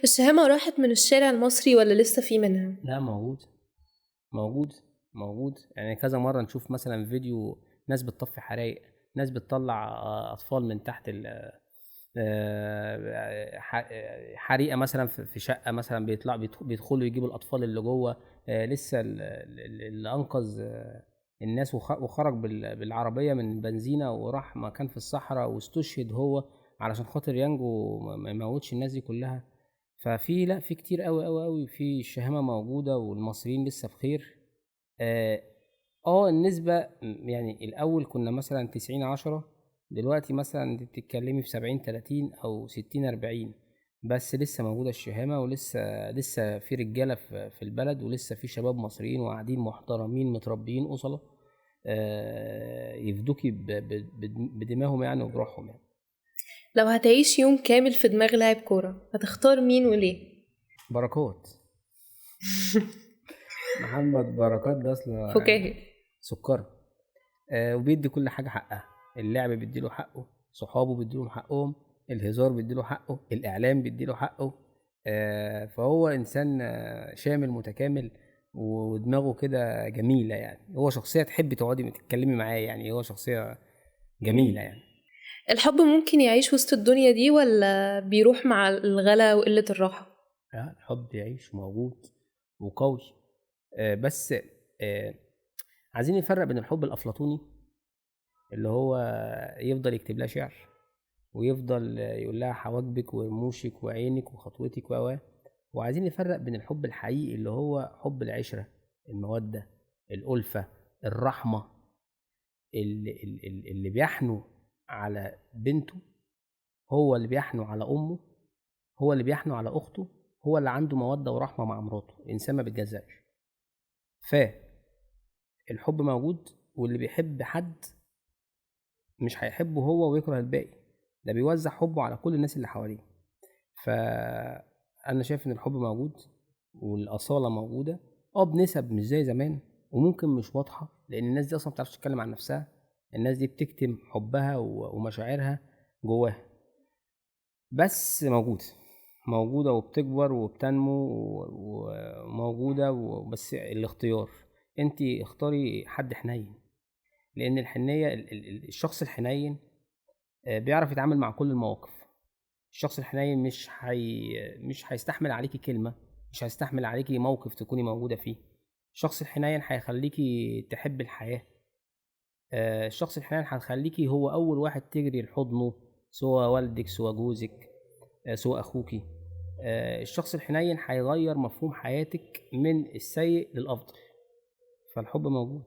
الشهامة راحت من الشارع المصري ولا لسه في منها؟ لا، موجود. يعني كذا مرة نشوف مثلا فيديو ناس بتطفي حرايق، ناس بتطلع أطفال من تحت حريقة مثلا في شقة مثلا، بيدخلوا يجيبوا الأطفال اللي جوه. لسه اللي أنقذ الناس وخرج بالعربية من بنزينة وراح مكان في الصحراء واستشهد هو علشان خاطر ينجو ما يموتش الناس دي كلها. ففي لا في كتير قوي قوي قوي في الشهامة موجودة والمصريين لسه بخير. اه النسبة يعني الأول كنا مثلا 90-10، دلوقتي مثلا انت بتتكلمي في 70-30 أو 60-40. بس لسه موجودة الشهامة، ولسه في رجالة في البلد، ولسه في شباب مصريين وقاعدين محترمين متربيين أصلة يفدوكي بدماغهم يعني وبروحهم يعني. لو هتعيش يوم كامل في دماغ لاعب كورة هتختار مين وليه؟ بركات. محمد بركات ده أصلا يعني فكاهي. سكر. وبيدي كل حاجة حقها، اللعب بيديله حقه، صحابه بيديلهم حقهم، الهزار بيديله حقه، الإعلام بيديله حقه. فهو إنسان شامل متكامل، ودماغه كده جميلة يعني. هو شخصية تحبي تقعدي تتكلمي معاه، يعني هو شخصية جميلة يعني. الحب ممكن يعيش وسط الدنيا دي ولا بيروح مع الغلا وقلة الراحة؟ الحب يعيش موجود وقوي. بس آه، عايزين نفرق بين الحب الأفلاطوني اللي هو يفضل يكتب لها شعر، ويفضل يقول لها حواجبك ورموشك وعينك وخطوتك وعايزين نفرق بين الحب الحقيقي اللي هو حب العشرة، المودة، الألفة، الرحمة، اللي بيحنو على بنته، هو اللي بيحنو على أمه، هو اللي بيحنو على أخته، هو اللي عنده مودة ورحمة مع مراته. إنسان ما بيتجزاش. فالحب موجود، واللي بيحب حد مش هيحبه هو ويكره الباقي، ده بيوزع حبه على كل الناس اللي حواليه. فأنا شايف إن الحب موجود والأصالة موجودة، بنسب مش زي زمان، وممكن مش واضحة لأن الناس دي أصلا ما بتعرفش تتكلم عن نفسها. الناس دي بتكتم حبها ومشاعرها جواها، بس موجودة وبتكبر وبتنمو وموجودة. بس الاختيار، انت اختاري حد حنين، لأن الحنية الشخص الحنين بيعرف يتعامل مع كل المواقف. الشخص الحنين مش هيستحمل عليكي كلمة، مش هيستحمل عليكي موقف تكوني موجودة فيه. الشخص الحنين هيخليكي تحب الحياة. الشخص الحنين هيخليكي هو أول واحد تجري لحضنه، سواء والدك سواء جوزك سواء أخوكي. الشخص الحنين هيغير مفهوم حياتك من السيء للأفضل. فالحب موجود.